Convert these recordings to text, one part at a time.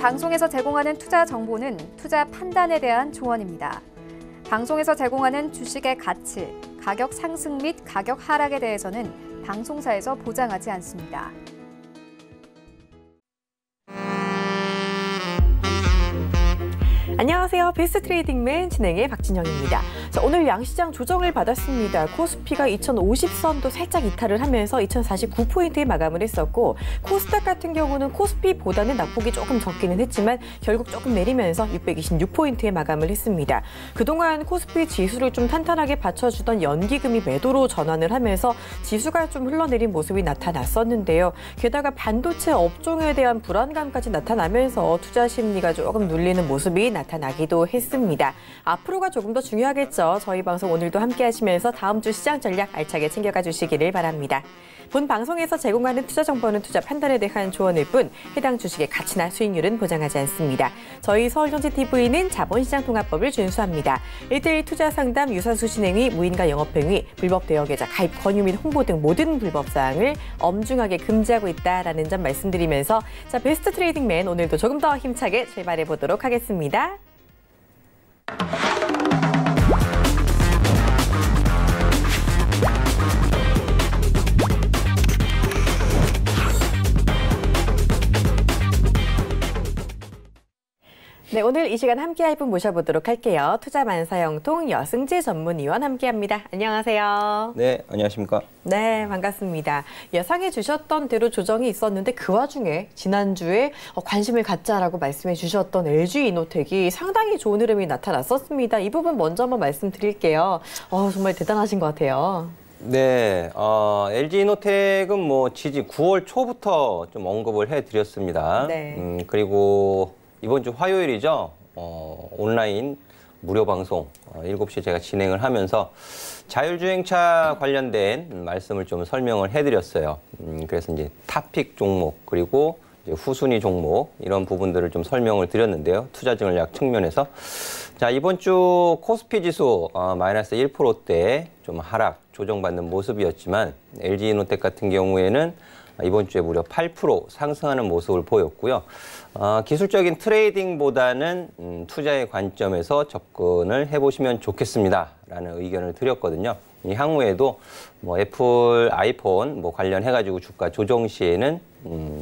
방송에서 제공하는 투자 정보는 투자 판단에 대한 조언입니다. 방송에서 제공하는 주식의 가치, 가격 상승 및 가격 하락에 대해서는 방송사에서 보장하지 않습니다. 안녕하세요. 베스트 트레이딩맨 진행의 박진영입니다. 자, 오늘 양시장 조정을 받았습니다. 코스피가 2050선도 살짝 이탈을 하면서 2049포인트에 마감을 했었고, 코스닥 같은 경우는 코스피보다는 낙폭이 조금 적기는 했지만 결국 조금 내리면서 626포인트에 마감을 했습니다. 그동안 코스피 지수를 좀 탄탄하게 받쳐주던 연기금이 매도로 전환을 하면서 지수가 좀 흘러내린 모습이 나타났었는데요. 게다가 반도체 업종에 대한 불안감까지 나타나면서 투자 심리가 조금 눌리는 모습이 나타나기도 했습니다. 앞으로가 조금 더 중요하겠죠. 저희 방송 오늘도 함께 하시면서 다음 주 시장 전략 알차게 챙겨가 주시기를 바랍니다. 본 방송에서 제공하는 투자 정보는 투자 판단에 대한 조언일 뿐 해당 주식의 가치나 수익률은 보장하지 않습니다. 저희 서울정치TV는 자본시장 통합법을 준수합니다. 1:1 투자 상담, 유사수 진행위, 무인가 영업행위, 불법 대여계좌 가입 권유 및 홍보 등 모든 불법 사항을 엄중하게 금지하고 있다라는 점 말씀드리면서 자, 베스트 트레이딩맨 오늘도 조금 더 힘차게 출발해 보도록 하겠습니다. 네, 오늘 이 시간 함께 할 분 모셔보도록 할게요. 투자만사형통 여승재 전문위원 함께합니다. 안녕하세요. 네, 안녕하십니까. 네, 반갑습니다. 예상해 주셨던 대로 조정이 있었는데 그 와중에 지난주에 관심을 갖자라고 말씀해 주셨던 LG이노텍이 상당히 좋은 흐름이 나타났었습니다. 이 부분 먼저 한번 말씀드릴게요. 정말 대단하신 것 같아요. 네, LG이노텍은 뭐 지지 9월 초부터 좀 언급을 해드렸습니다. 네. 그리고 이번 주 화요일이죠. 온라인 무료 방송 7시에 제가 진행을 하면서 자율주행차 관련된 말씀을 좀 설명을 해드렸어요. 그래서 이제 탑픽 종목 그리고 이제 후순위 종목 이런 부분들을 좀 설명을 드렸는데요. 투자 전략 측면에서. 자, 이번 주 코스피 지수 마이너스 1%대 좀 하락 조정받는 모습이었지만 LG이노텍 같은 경우에는 이번 주에 무려 8% 상승하는 모습을 보였고요. 기술적인 트레이딩보다는 투자의 관점에서 접근을 해보시면 좋겠습니다라는 의견을 드렸거든요. 이 향후에도 뭐 애플, 아이폰 뭐 관련해가지고 주가 조정 시에는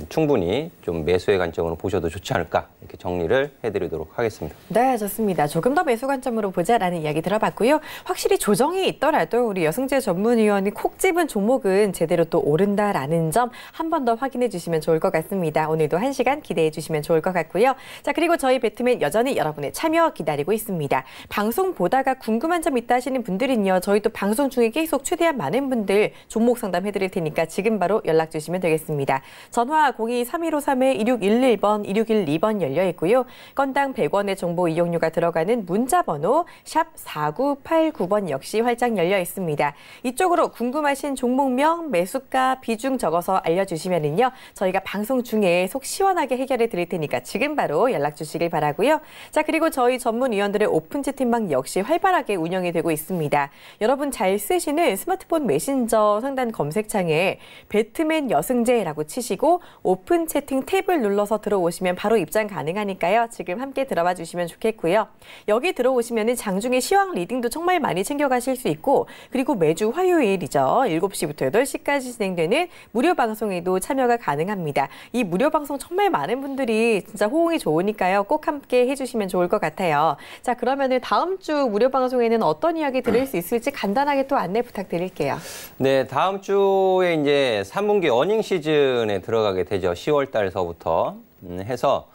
충분히 좀 매수의 관점으로 보셔도 좋지 않을까 이렇게 정리를 해드리도록 하겠습니다. 네, 좋습니다. 조금 더 매수 관점으로 보자라는 이야기 들어봤고요. 확실히 조정이 있더라도 우리 여승재 전문위원이 콕 집은 종목은 제대로 또 오른다라는 점 한 번 더 확인해 주시면 좋을 것 같습니다. 오늘도 1시간 기대해 주시면 좋을 것 같고요. 자, 그리고 저희 배트맨 여전히 여러분의 참여 기다리고 있습니다. 방송 보다가 궁금한 점 있다 하시는 분들은요. 저희 또 방송 중에 계속 최대한 많은 분들 종목 상담 해드릴 테니까 지금 바로 연락 주시면 되겠습니다. 전화 02-3253-2611번, 2612번 열려 있고요. 건당 100원의 정보 이용료가 들어가는 문자 번호 샵 4989번 역시 활짝 열려 있습니다. 이쪽으로 궁금하신 종목명, 매수가, 비중 적어서 알려주시면은요. 저희가 방송 중에 속 시원하게 해결해 드릴 테니까 지금 바로 연락 주시길 바라고요. 자, 그리고 저희 전문위원들의 오픈 채팅방 역시 활발하게 운영이 되고 있습니다. 여러분 잘 쓰시는 스마트폰 메신저 상단 검색창에 배트맨 여승재라고 치시고 오픈 채팅 탭을 눌러서 들어오시면 바로 입장 가능하니까요. 지금 함께 들어와 주시면 좋겠고요. 여기 들어오시면 장중에 시황 리딩도 정말 많이 챙겨가실 수 있고 그리고 매주 화요일이죠. 7시부터 8시까지 진행되는 무료 방송에도 참여가 가능합니다. 이 무료 방송 정말 많은 분들이 진짜 호응이 좋으니까요. 꼭 함께 해주시면 좋을 것 같아요. 자, 그러면은 다음 주 무료 방송에는 어떤 이야기 들을 수 있을지 간단하게 또 안내 부탁드릴게요. 네, 다음 주에 이제 3분기 어닝 시즌에 들어가게 되죠. 10월 달서부터 해서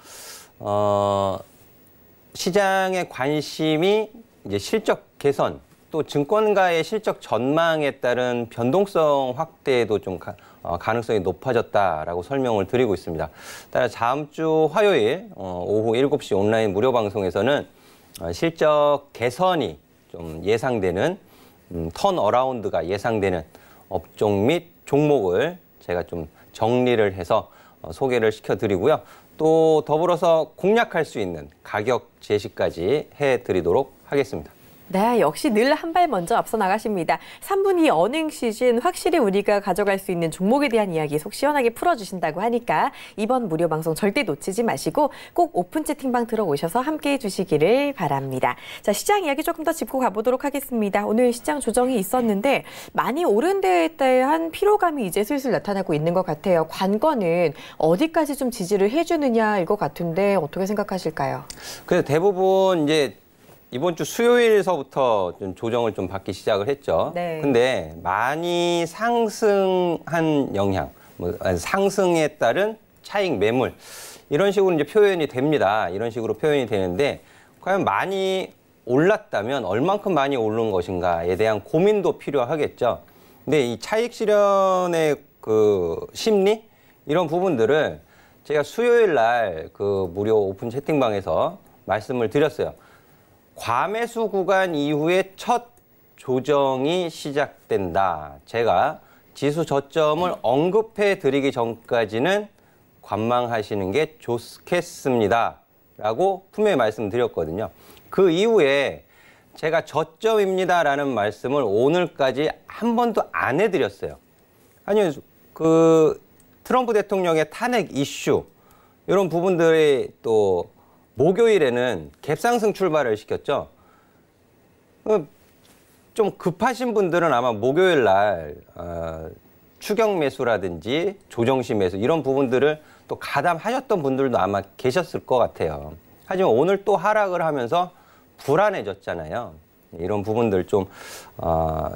시장의 관심이 이제 실적 개선 또 증권가의 실적 전망에 따른 변동성 확대에도 좀 가능성이 높아졌다라고 설명을 드리고 있습니다. 따라 다음 주 화요일 오후 7시 온라인 무료 방송에서는 실적 개선이 좀 예상되는 턴어라운드가 예상되는 업종 및 종목을 제가 좀 정리를 해서 소개를 시켜드리고요. 또 더불어서 공략할 수 있는 가격 제시까지 해드리도록 하겠습니다. 네, 역시 늘 한 발 먼저 앞서 나가십니다. 3분기 어닝 시즌 확실히 우리가 가져갈 수 있는 종목에 대한 이야기 속 시원하게 풀어주신다고 하니까 이번 무료 방송 절대 놓치지 마시고 꼭 오픈 채팅방 들어오셔서 함께해 주시기를 바랍니다. 자, 시장 이야기 조금 더 짚고 가보도록 하겠습니다. 오늘 시장 조정이 있었는데 많이 오른 데에 대한 피로감이 이제 슬슬 나타나고 있는 것 같아요. 관건은 어디까지 좀 지지를 해주느냐일 것 같은데 어떻게 생각하실까요? 그래서 대부분 이제 이번 주 수요일서부터 좀 조정을 좀 받기 시작을 했죠. 네. 근데 많이 상승한 영향, 상승에 따른 차익 매물 이런 식으로 이제 표현이 됩니다. 이런 식으로 표현이 되는데 과연 많이 올랐다면 얼만큼 많이 오른 것인가에 대한 고민도 필요하겠죠. 근데 이 차익 실현의 그 심리 이런 부분들을 제가 수요일 날 그 무료 오픈 채팅방에서 말씀을 드렸어요. 과매수 구간 이후에 첫 조정이 시작된다. 제가 지수 저점을 언급해 드리기 전까지는 관망하시는 게 좋겠습니다. 라고 분명히 말씀드렸거든요. 그 이후에 제가 저점입니다라는 말씀을 오늘까지 한 번도 안 해드렸어요. 아니, 그 트럼프 대통령의 탄핵 이슈 이런 부분들이 또 목요일에는 갭상승 출발을 시켰죠. 좀 급하신 분들은 아마 목요일 날 추격 매수라든지 조정시 매수 이런 부분들을 또 가담하셨던 분들도 아마 계셨을 것 같아요. 하지만 오늘 또 하락을 하면서 불안해졌잖아요. 이런 부분들 좀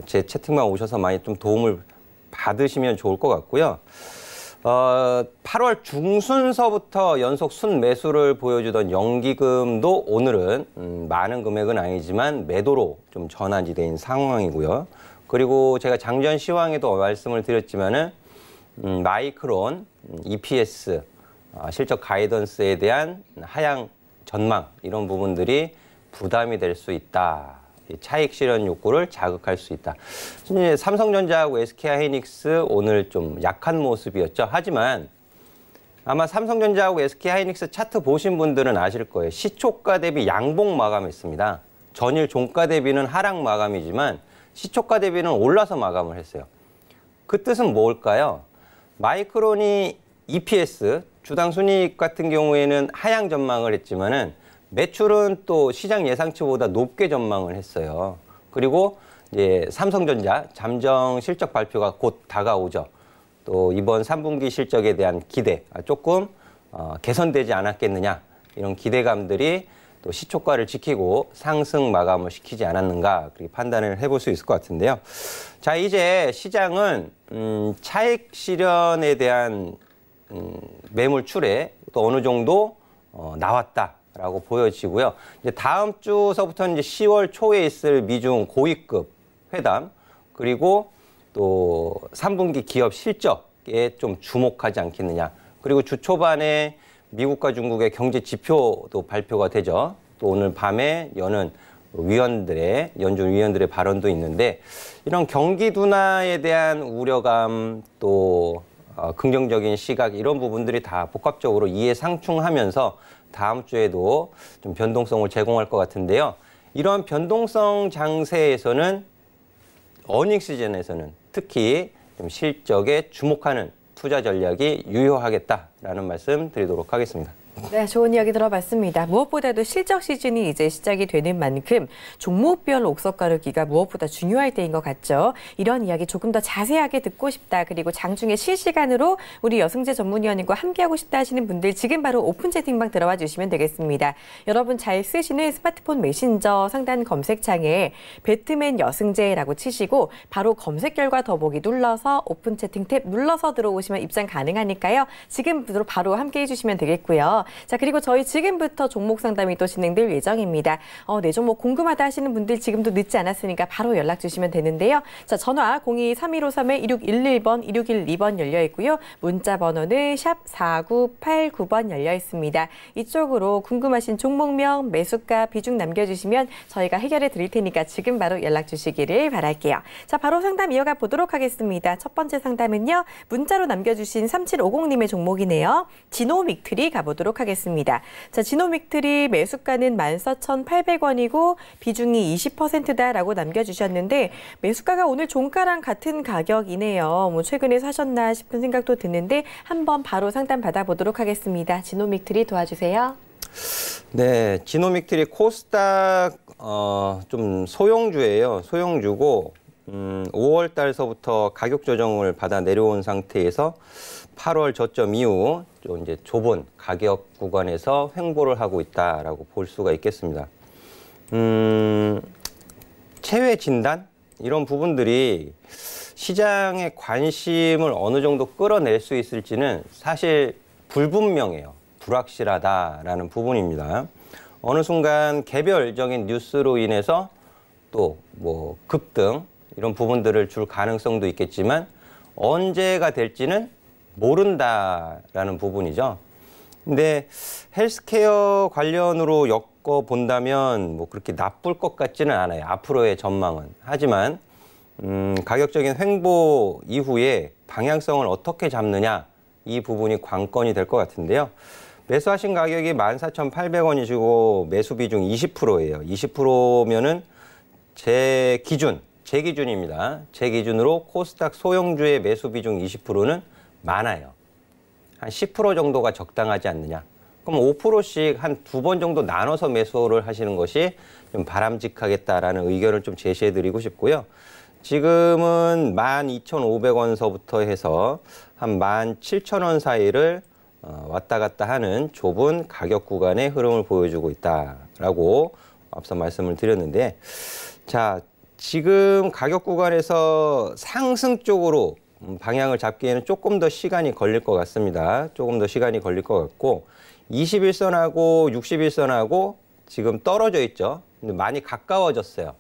제 채팅방 오셔서 많이 좀 도움을 받으시면 좋을 것 같고요. 8월 중순서부터 연속 순매수를 보여주던 연기금도 오늘은 많은 금액은 아니지만 매도로 좀 전환이 된 상황이고요. 그리고 제가 장전 시황에도 말씀을 드렸지만은 마이크론, EPS, 실적 가이던스에 대한 하향 전망 이런 부분들이 부담이 될 수 있다. 차익 실현 욕구를 자극할 수 있다. 이제 삼성전자하고 SK하이닉스 오늘 좀 약한 모습이었죠. 하지만 아마 삼성전자하고 SK하이닉스 차트 보신 분들은 아실 거예요. 시초가 대비 양봉 마감했습니다. 전일 종가 대비는 하락 마감이지만 시초가 대비는 올라서 마감을 했어요. 그 뜻은 뭘까요? 마이크론이 EPS, 주당 순이익 같은 경우에는 하향 전망을 했지만은 매출은 또 시장 예상치보다 높게 전망을 했어요. 그리고 이제 삼성전자 잠정 실적 발표가 곧 다가오죠. 또 이번 3분기 실적에 대한 기대 조금 개선되지 않았겠느냐 이런 기대감들이 또 시초가를 지키고 상승 마감을 시키지 않았는가 그렇게 판단을 해볼 수 있을 것 같은데요. 자, 이제 시장은 차익 실현에 대한 매물출에 또 어느 정도 나왔다라고 보여지고요. 이제 다음 주서부터는 이제 10월 초에 있을 미중 고위급 회담 그리고 또 3분기 기업 실적에 좀 주목하지 않겠느냐. 그리고 주 초반에 미국과 중국의 경제 지표도 발표가 되죠. 또 오늘 밤에 여는 연준 위원들의 발언도 있는데 이런 경기 둔화에 대한 우려감 또 긍정적인 시각 이런 부분들이 다 복합적으로 이해상충하면서 다음 주에도 좀 변동성을 제공할 것 같은데요. 이런 변동성 장세에서는 어닝 시즌에서는 특히 좀 실적에 주목하는 투자 전략이 유효하겠다라는 말씀 드리도록 하겠습니다. 네, 좋은 이야기 들어봤습니다. 무엇보다도 실적 시즌이 이제 시작이 되는 만큼 종목별 옥석 가르기가 무엇보다 중요할 때인 것 같죠. 이런 이야기 조금 더 자세하게 듣고 싶다. 그리고 장중에 실시간으로 우리 여승재 전문위원님과 함께하고 싶다 하시는 분들 지금 바로 오픈 채팅방 들어와 주시면 되겠습니다. 여러분 잘 쓰시는 스마트폰 메신저 상단 검색창에 배트맨 여승재라고 치시고 바로 검색 결과 더보기 눌러서 오픈 채팅 탭 눌러서 들어오시면 입장 가능하니까요. 지금 바로 함께해 주시면 되겠고요. 자, 그리고 저희 지금부터 종목 상담이 또 진행될 예정입니다. 내 종목 궁금하다 하시는 분들 지금도 늦지 않았으니까 바로 연락 주시면 되는데요. 자, 전화 02-3153-2611번, 2612번 열려 있고요. 문자 번호는 샵 4989번 열려 있습니다. 이쪽으로 궁금하신 종목명, 매수가, 비중 남겨주시면 저희가 해결해 드릴 테니까 지금 바로 연락 주시기를 바랄게요. 자, 바로 상담 이어가 보도록 하겠습니다. 첫 번째 상담은요. 문자로 남겨주신 3750님의 종목이네요. 있네요. 지노믹트리 가보도록 하겠습니다. 자, 지노믹트리 매수가는 14,800원이고 비중이 20%다라고 남겨주셨는데 매수가가 오늘 종가랑 같은 가격이네요. 뭐 최근에 사셨나 싶은 생각도 드는데 한번 바로 상담 받아보도록 하겠습니다. 지노믹트리 도와주세요. 네, 지노믹트리 코스닥 좀 소형주예요. 소형주고 5월 달서부터 가격 조정을 받아 내려온 상태에서 8월 저점 이후 좀 이제 좁은 가격 구간에서 횡보를 하고 있다라고 볼 수가 있겠습니다. 체외 진단 이런 부분들이 시장의 관심을 어느 정도 끌어낼 수 있을지는 사실 불분명해요. 불확실하다라는 부분입니다. 어느 순간 개별적인 뉴스로 인해서 또 뭐 급등 이런 부분들을 줄 가능성도 있겠지만 언제가 될지는 모른다라는 부분이죠. 근데 헬스케어 관련으로 엮어본다면 뭐 그렇게 나쁠 것 같지는 않아요. 앞으로의 전망은. 하지만 가격적인 횡보 이후에 방향성을 어떻게 잡느냐 이 부분이 관건이 될 것 같은데요. 매수하신 가격이 14,800원이시고 매수 비중 20%예요. 20%면은 제 기준입니다. 제 기준으로 코스닥 소형주의 매수 비중 20%는 많아요. 한 10% 정도가 적당하지 않느냐. 그럼 5%씩 한 2번 정도 나눠서 매수를 하시는 것이 좀 바람직하겠다라는 의견을 좀 제시해 드리고 싶고요. 지금은 12,500원서부터 해서 한 17,000원 사이를 왔다 갔다 하는 좁은 가격 구간의 흐름을 보여주고 있다라고 앞서 말씀을 드렸는데, 자, 지금 가격 구간에서 상승 쪽으로 방향을 잡기에는 조금 더 시간이 걸릴 것 같습니다. 조금 더 시간이 걸릴 것 같고 21선하고 61선하고 지금 떨어져 있죠. 근데 많이 가까워졌어요.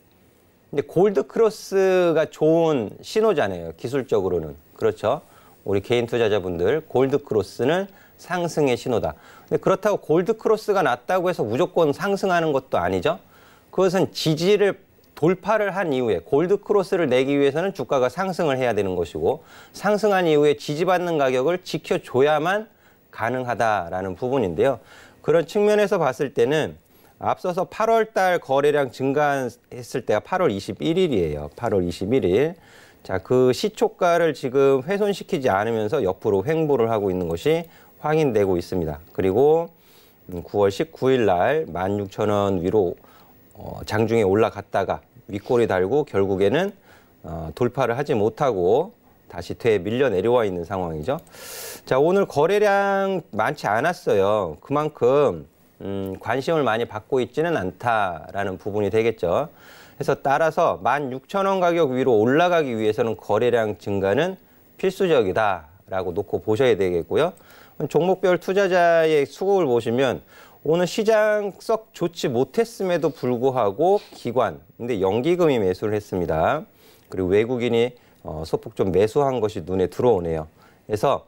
근데 골드 크로스가 좋은 신호잖아요. 기술적으로는. 그렇죠. 우리 개인 투자자분들 골드 크로스는 상승의 신호다. 근데 그렇다고 골드 크로스가 났다고 해서 무조건 상승하는 것도 아니죠. 그것은 지지를 돌파를 한 이후에 골드 크로스를 내기 위해서는 주가가 상승을 해야 되는 것이고 상승한 이후에 지지받는 가격을 지켜줘야만 가능하다라는 부분인데요. 그런 측면에서 봤을 때는 앞서서 8월 달 거래량 증가했을 때가 8월 21일이에요. 8월 21일. 자, 그 시초가를 지금 훼손시키지 않으면서 옆으로 횡보를 하고 있는 것이 확인되고 있습니다. 그리고 9월 19일 날 16,000원 위로 장중에 올라갔다가 윗골이 달고 결국에는 돌파를 하지 못하고 다시 밀려 내려와 있는 상황이죠. 자, 오늘 거래량 많지 않았어요. 그만큼 관심을 많이 받고 있지는 않다라는 부분이 되겠죠. 그래서 따라서 16,000원 가격 위로 올라가기 위해서는 거래량 증가는 필수적이다라고 놓고 보셔야 되겠고요. 종목별 투자자의 수급을 보시면 오늘 시장 썩 좋지 못했음에도 불구하고 기관, 근데 연기금이 매수를 했습니다. 그리고 외국인이 소폭 좀 매수한 것이 눈에 들어오네요. 그래서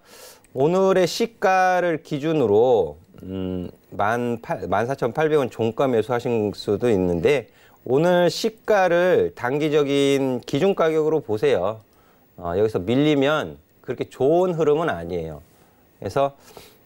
오늘의 시가를 기준으로 14,800원 종가 매수하신 수도 있는데 오늘 시가를 단기적인 기준 가격으로 보세요. 여기서 밀리면 그렇게 좋은 흐름은 아니에요. 그래서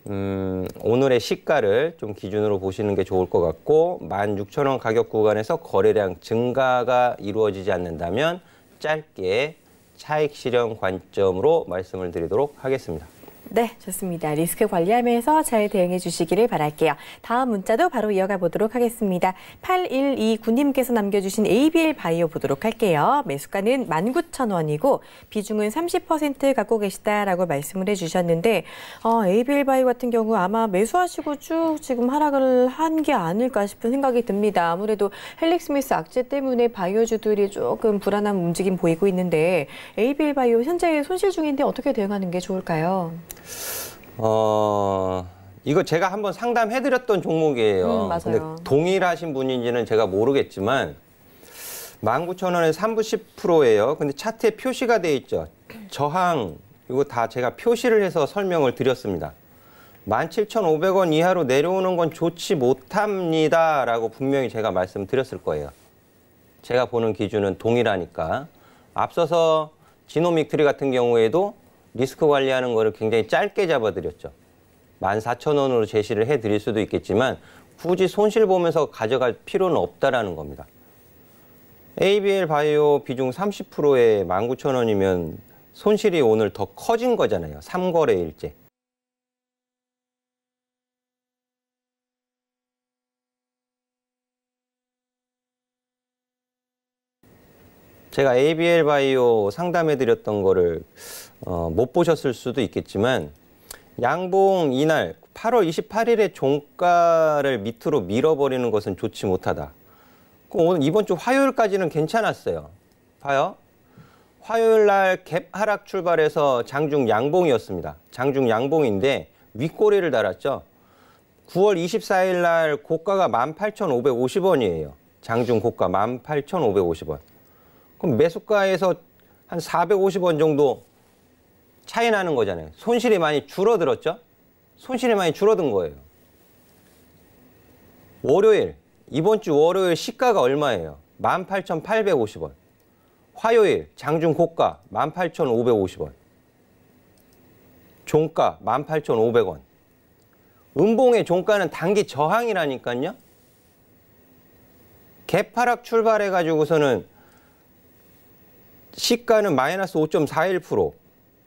오늘의 시가를 좀 기준으로 보시는 게 좋을 것 같고 16,000원 가격 구간에서 거래량 증가가 이루어지지 않는다면 짧게 차익 실현 관점으로 말씀을 드리도록 하겠습니다. 네, 좋습니다. 리스크 관리하면서 잘 대응해 주시기를 바랄게요. 다음 문자도 바로 이어가 보도록 하겠습니다. 8129님께서 남겨주신 ABL 바이오 보도록 할게요. 매수가는 19,000원이고 비중은 30% 갖고 계시다라고 말씀을 해주셨는데 ABL 바이오 같은 경우 아마 매수하시고 쭉 지금 하락을 한 게 아닐까 싶은 생각이 듭니다. 아무래도 헬릭스미스 악재 때문에 바이오주들이 조금 불안한 움직임 보이고 있는데 ABL 바이오 현재 손실 중인데 어떻게 대응하는 게 좋을까요? 이거 제가 한번 상담해드렸던 종목이에요. 맞아요. 근데 동일하신 분인지는 제가 모르겠지만 19,000원에 3부 10%예요. 근데 차트에 표시가 돼 있죠. 저항, 이거 다 제가 표시를 해서 설명을 드렸습니다. 17,500원 이하로 내려오는 건 좋지 못합니다라고 분명히 제가 말씀드렸을 거예요. 제가 보는 기준은 동일하니까. 앞서서 지노믹트리 같은 경우에도 리스크 관리하는 거를 굉장히 짧게 잡아드렸죠. 14,000원으로 제시를 해드릴 수도 있겠지만 굳이 손실 보면서 가져갈 필요는 없다라는 겁니다. ABL 바이오 비중 30%에 19,000원이면 손실이 오늘 더 커진 거잖아요. 3거래일째. 제가 ABL 바이오 상담해드렸던 거를 못 보셨을 수도 있겠지만 양봉 이날 8월 28일에 종가를 밑으로 밀어버리는 것은 좋지 못하다. 오늘 이번 주 화요일까지는 괜찮았어요. 봐요. 화요일 날 갭 하락 출발해서 장중 양봉이었습니다. 장중 양봉인데 윗꼬리를 달았죠. 9월 24일 날 고가가 18,550원이에요. 장중 고가 18,550원. 그럼 매수가에서 한 450원 정도 차이 나는 거잖아요. 손실이 많이 줄어들었죠? 손실이 많이 줄어든 거예요. 월요일, 이번 주 월요일 시가가 얼마예요? 18,850원. 화요일 장중 고가 18,550원. 종가 18,500원. 음봉의 종가는 단기 저항이라니까요. 갭 하락 출발해가지고서는 시가는 마이너스 5.41%,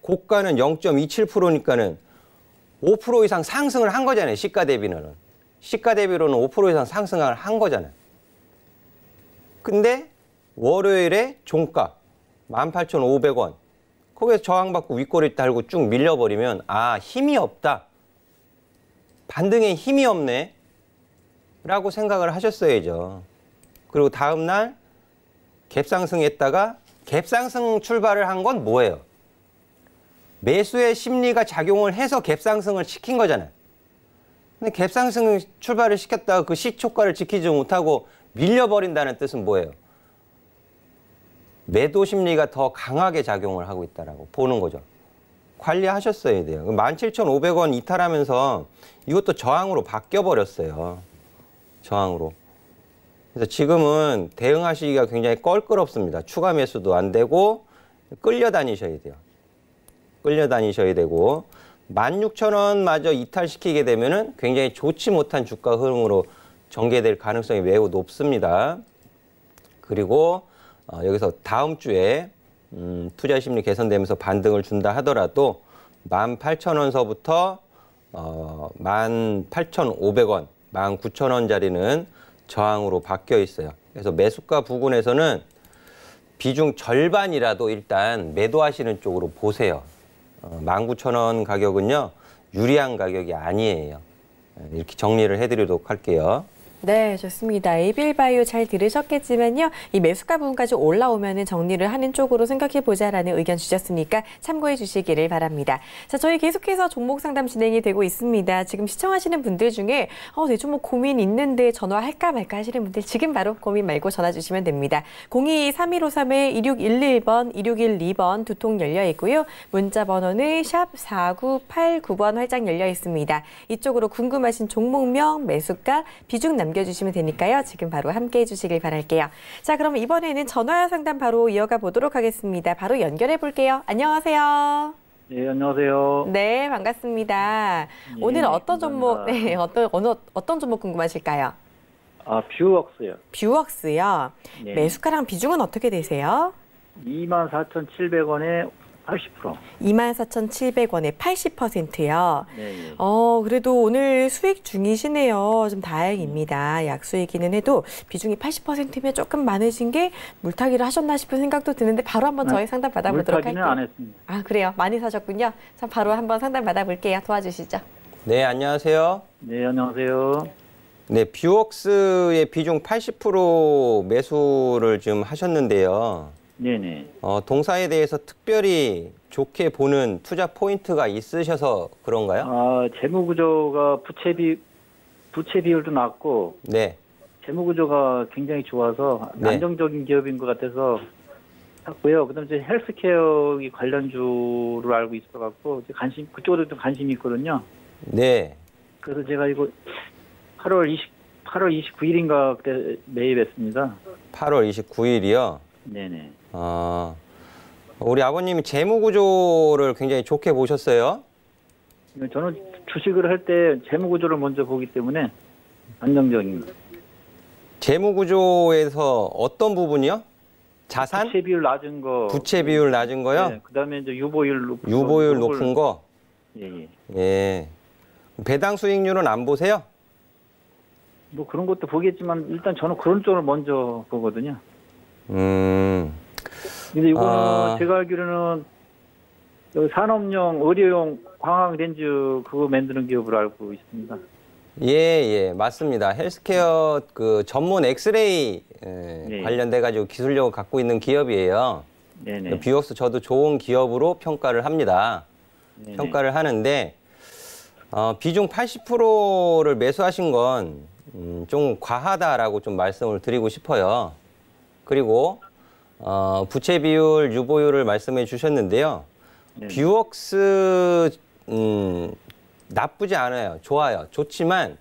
고가는 0.27%니까는 5% 이상 상승을 한 거잖아요. 시가 대비는. 시가 대비로는 5% 이상 상승을 한 거잖아요. 근데 월요일에 종가 18,500원. 거기에서 저항받고 윗꼬리 달고 쭉 밀려버리면 아, 힘이 없다. 반등에 힘이 없네. 라고 생각을 하셨어야죠. 그리고 다음날 갭상승했다가 갭상승 출발을 한 건 뭐예요? 매수의 심리가 작용을 해서 갭상승을 시킨 거잖아요. 근데 갭상승 출발을 시켰다가 그 시초가를 지키지 못하고 밀려버린다는 뜻은 뭐예요? 매도 심리가 더 강하게 작용을 하고 있다라고 보는 거죠. 관리하셨어야 돼요. 17,500원 이탈하면서 이것도 저항으로 바뀌어버렸어요. 저항으로. 그래서 지금은 대응하시기가 굉장히 껄끄럽습니다. 추가 매수도 안 되고 끌려다니셔야 돼요. 끌려다니셔야 되고 16,000원마저 이탈시키게 되면은 굉장히 좋지 못한 주가 흐름으로 전개될 가능성이 매우 높습니다. 그리고 여기서 다음 주에 투자 심리 개선되면서 반등을 준다 하더라도 18,000원서부터 18,500원, 19,000원짜리는 저항으로 바뀌어 있어요. 그래서 매수가 부근에서는 비중 절반이라도 일단 매도하시는 쪽으로 보세요. 19,000원 가격은요, 유리한 가격이 아니에요. 이렇게 정리를 해드리도록 할게요. 네, 좋습니다. ABL 바이오 잘 들으셨겠지만요. 이 매수가 부분까지 올라오면 정리를 하는 쪽으로 생각해보자라는 의견 주셨으니까 참고해 주시기를 바랍니다. 자, 저희 계속해서 종목 상담 진행이 되고 있습니다. 지금 시청하시는 분들 중에 내 종목 고민 있는데 전화할까 말까 하시는 분들 지금 바로 고민 말고 전화 주시면 됩니다. 02-3153-2611번, 2612번 두 통 열려 있고요. 문자 번호는 샵 4989번 활짝 열려 있습니다. 이쪽으로 궁금하신 종목명, 매수가, 비중 남겨주시면 되니까요. 지금 바로 함께해 주시길 바랄게요. 자, 그럼 이번에는 전화 상담 바로 이어가 보도록 하겠습니다. 바로 연결해 볼게요. 안녕하세요. 네, 안녕하세요. 네, 반갑습니다. 네, 오늘 어떤 종목, 감사합니다. 어떤 종목 궁금하실까요? 뷰웍스요. 뷰웍스요. 네. 매수가랑 비중은 어떻게 되세요? 24,700원에 80%. 24,700원에 80%요. 네, 네. 그래도 오늘 수익 중이시네요. 좀 다행입니다. 약수이기는 해도 비중이 80%면 조금 많으신 게 물타기를 하셨나 싶은 생각도 드는데 바로 한번 저희 상담 받아보도록 할게요. 물타기는 안 했습니다. 아, 그래요? 많이 사셨군요. 자, 바로 한번 상담 받아볼게요. 도와주시죠. 네, 안녕하세요. 네, 안녕하세요. 네, 뷰웍스의 비중 80% 매수를 지금 하셨는데요. 네네. 동사에 대해서 특별히 좋게 보는 투자 포인트가 있으셔서 그런가요? 재무구조가 부채 비율도 낮고, 네. 재무구조가 굉장히 좋아서 네. 안정적인 기업인 것 같아서 샀고요. 그다음에 이제 헬스케어 관련주를 알고 있어갖고 그쪽으로 좀 관심이 있거든요. 네. 그래서 제가 이거 8월 29일인가 그때 매입했습니다. 8월 29일이요. 네네. 우리 아버님이 재무구조를 굉장히 좋게 보셨어요. 저는 주식을 할 때 재무 구조를 먼저 보기 때문에 안정적입니다. 재무 구조에서 어떤 부분이요? 자산? 부채 비율 낮은 거. 부채 비율 낮은 거요? 네, 그다음에 이제 유보율 높은 유보율 거. 높은 거? 예, 예. 예. 배당 수익률은 안 보세요? 뭐 그런 것도 보겠지만 일단 저는 그런 쪽을 먼저 보거든요. 음. 근데 이거는 아. 제가 알기로는 여기 산업용, 의료용 광학 렌즈 그거 만드는 기업으로 알고 있습니다. 예, 예, 맞습니다. 헬스케어 그 전문 엑스레이 네. 관련돼 가지고 기술력을 갖고 있는 기업이에요. 네네. 뷰옥스 저도 좋은 기업으로 평가를 합니다. 네네. 평가를 하는데 비중 80%를 매수하신 건 좀 과하다라고 좀 말씀을 드리고 싶어요. 그리고 부채 비율, 유보율을 말씀해 주셨는데요. 네네. 뷰옥스 나쁘지 않아요. 좋아요. 좋지만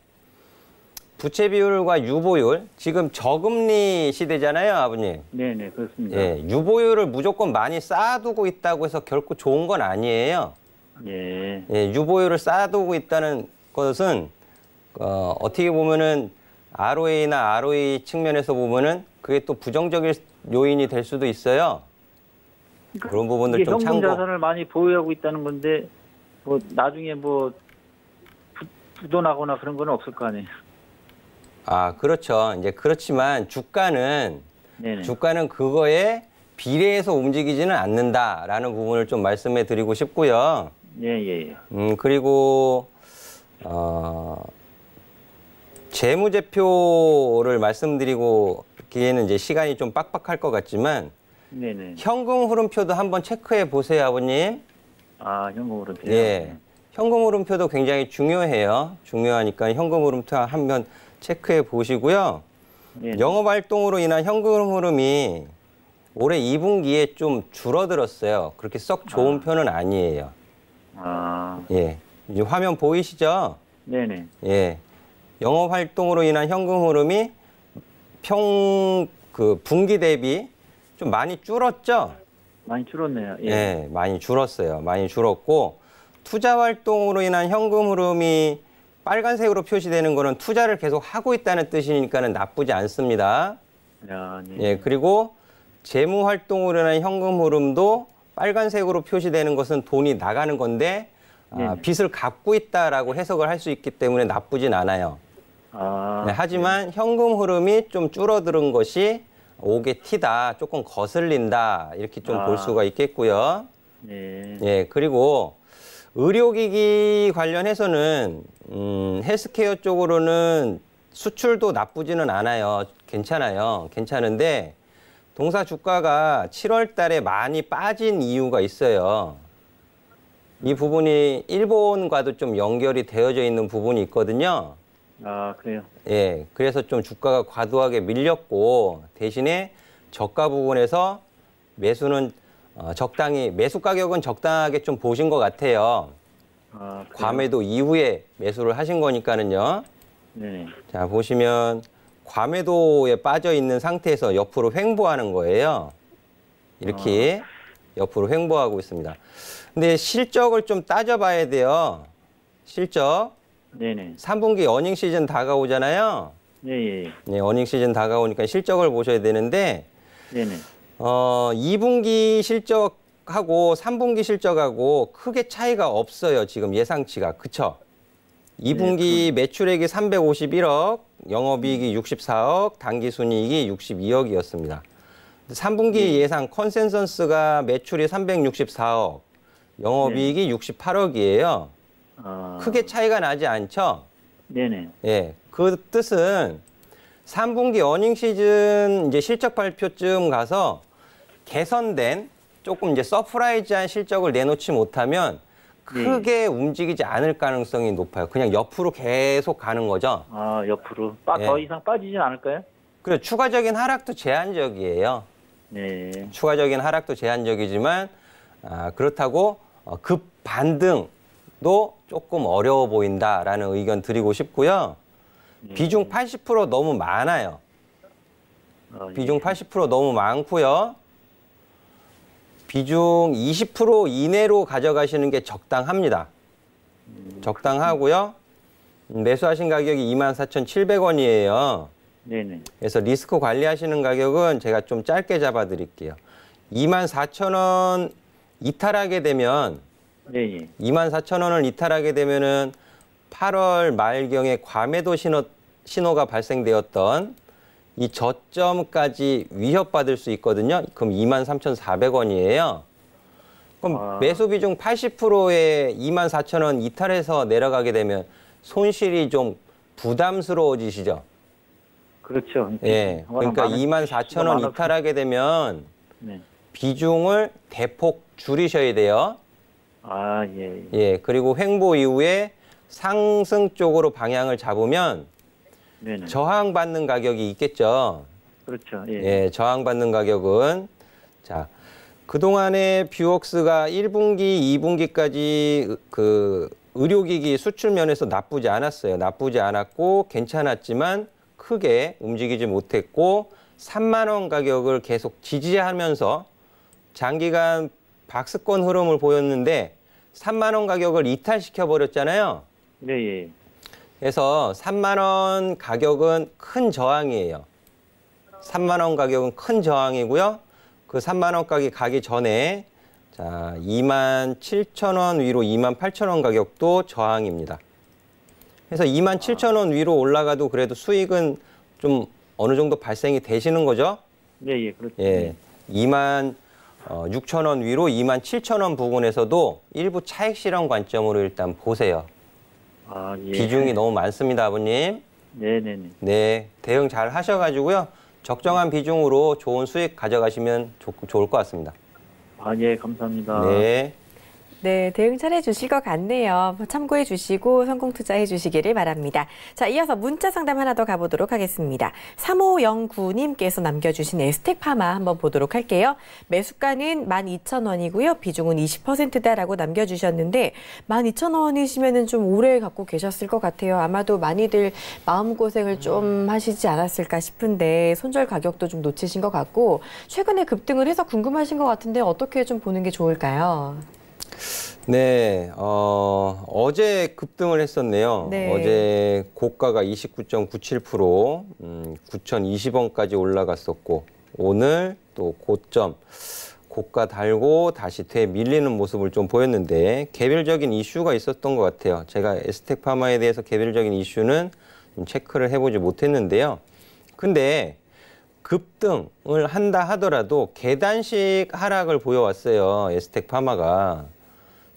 부채 비율과 유보율, 지금 저금리 시대잖아요, 아버님. 네네, 그렇습니다. 예, 유보율을 무조건 많이 쌓아두고 있다고 해서 결코 좋은 건 아니에요. 예. 예, 유보율을 쌓아두고 있다는 것은 어떻게 보면은 ROA나 ROE 측면에서 보면은 그게 또 부정적인 요인이 될 수도 있어요. 그런 부분들 이게 좀 현금 참고. 자산을 많이 보유하고 있다는 건데 뭐 나중에 뭐 부도나거나 그런 건 없을 거 아니에요. 아, 그렇죠. 이제 그렇지만 네네. 주가는 그거에 비례해서 움직이지는 않는다라는 부분을 좀 말씀해 드리고 싶고요. 예예. 그리고 재무제표를 말씀드리기에는 이제 시간이 좀 빡빡할 것 같지만 네네. 현금 흐름표도 한번 체크해 보세요, 아버님. 아, 현금으로 돼요. 예. 현금 흐름표도 굉장히 중요해요. 중요하니까 현금 흐름표 한번 체크해 보시고요. 네네. 영업 활동으로 인한 현금 흐름이 올해 2분기에 좀 줄어들었어요. 그렇게 썩 좋은 편은 아니에요. 아, 예. 이제 화면 보이시죠? 네네. 예. 영업 활동으로 인한 현금 흐름이 분기 대비 좀 많이 줄었죠? 많이 줄었네요. 예. 예, 많이 줄었어요. 많이 줄었고, 투자 활동으로 인한 현금 흐름이 빨간색으로 표시되는 거는 투자를 계속 하고 있다는 뜻이니까는 나쁘지 않습니다. 야, 네. 예, 그리고 재무 활동으로 인한 현금 흐름도 빨간색으로 표시되는 것은 돈이 나가는 건데, 네네. 빚을 갚고 있다라고 해석을 할 수 있기 때문에 나쁘진 않아요. 아, 네, 하지만 현금 흐름이 좀 줄어드는 것이 옥의 티다, 조금 거슬린다, 이렇게 좀 볼 수가 있겠고요. 네. 예, 그리고 의료기기 관련해서는 헬스케어 쪽으로는 수출도 나쁘지는 않아요. 괜찮아요. 괜찮은데 동사 주가가 7월 달에 많이 빠진 이유가 있어요. 이 부분이 일본과도 좀 연결이 되어져 있는 부분이 있거든요. 아, 그래요. 예, 그래서 좀 주가가 과도하게 밀렸고 대신에 저가 부분에서 매수는 적당히, 매수 가격은 적당하게 좀 보신 것 같아요. 아, 그래요? 과매도 이후에 매수를 하신 거니까는요. 네네. 자, 보시면 과매도에 빠져 있는 상태에서 옆으로 횡보하는 거예요. 이렇게 옆으로 횡보하고 있습니다. 근데 실적을 좀 따져봐야 돼요. 실적. 네네. 3분기 어닝 시즌 다가오잖아요. 예, 예. 네, 어닝 시즌 다가오니까 실적을 보셔야 되는데, 네네. 2분기 실적하고 3분기 실적하고 크게 차이가 없어요. 지금 예상치가. 그쵸? 2분기 매출액이 351억, 영업이익이 64억, 당기순이익이 62억이었습니다. 3분기 예상 컨센서스가 매출이 364억, 영업이익이 68억이에요. 아, 크게 차이가 나지 않죠? 네네. 예, 그 뜻은 3분기 어닝 시즌 이제 실적 발표쯤 가서 개선된 조금 이제 서프라이즈한 실적을 내놓지 못하면 크게 움직이지 않을 가능성이 높아요. 그냥 옆으로 계속 가는 거죠. 아, 옆으로. 예. 더 이상 빠지진 않을까요? 그리고 추가적인 하락도 제한적이에요. 네. 추가적인 하락도 제한적이지만 그렇다고 급 반등도 조금 어려워 보인다라는 의견 드리고 싶고요. 비중 80% 너무 많아요. 비중 80% 너무 많고요. 비중 20% 이내로 가져가시는 게 적당합니다. 적당하고요. 매수하신 가격이 24,700원이에요. 네네. 그래서 리스크 관리하시는 가격은 제가 좀 짧게 잡아드릴게요. 24,000원 이탈하게 되면 네, 예. 24,000원을 이탈하게 되면은 8월 말경에 과매도 신호가 발생되었던 이 저점까지 위협받을 수 있거든요. 그럼 23,400원이에요. 그럼 매수 비중 80%에 24,000원 이탈해서 내려가게 되면 손실이 좀 부담스러워지시죠? 그렇죠. 예. 그러니까 24,000원 이탈하게 되면 네. 비중을 대폭 줄이셔야 돼요. 아, 예. 예. 그리고 횡보 이후에 상승 쪽으로 방향을 잡으면 네네. 저항받는 가격이 있겠죠. 그렇죠. 예. 예. 저항받는 가격은 자, 그동안에 뷰웍스가 1분기, 2분기까지 그 의료기기 수출 면에서 나쁘지 않았어요. 나쁘지 않았고 괜찮았지만 크게 움직이지 못했고 3만 원 가격을 계속 지지하면서 장기간 박스권 흐름을 보였는데 3만 원 가격을 이탈시켜 버렸잖아요. 네, 예. 그래서 3만 원 가격은 큰 저항이에요. 3만 원 가격은 큰 저항이고요. 그 3만 원 가격 가기 전에 자, 27,000원 위로 28,000원 가격도 저항입니다. 그래서 27,000원 위로 올라가도 그래도 수익은 좀 어느 정도 발생이 되시는 거죠? 네, 예. 그렇죠. 예. 26,000원 위로 27,000원 부근에서도 일부 차익 실현 관점으로 일단 보세요. 아, 예. 비중이 너무 많습니다, 아버님. 네네네. 네, 대응 잘 하셔가지고요. 적정한 비중으로 좋은 수익 가져가시면 좋을 것 같습니다. 아, 예. 감사합니다. 네. 네, 대응 잘해 주실 것 같네요. 참고해 주시고 성공 투자해 주시기를 바랍니다. 자, 이어서 문자 상담 하나 더 가보도록 하겠습니다. 3509님께서 남겨주신 에스텍파마 한번 보도록 할게요. 매수가는 12,000원이고요. 비중은 20%다라고 남겨주셨는데 12,000원이시면 좀 오래 갖고 계셨을 것 같아요. 아마도 많이들 마음고생을 좀 하시지 않았을까 싶은데 손절 가격도 좀 놓치신 것 같고 최근에 급등을 해서 궁금하신 것 같은데 어떻게 좀 보는 게 좋을까요? 네, 어제 급등을 했었네요. 네. 어제 고가가 29.97%, 9,020원까지 올라갔었고, 오늘 또 고점, 고가 달고 다시 되밀리는 모습을 좀 보였는데, 개별적인 이슈가 있었던 것 같아요. 제가 에스텍파마에 대해서 개별적인 이슈는 좀 체크를 해보지 못했는데요. 근데 급등을 한다 하더라도 계단식 하락을 보여왔어요. 에스텍파마가.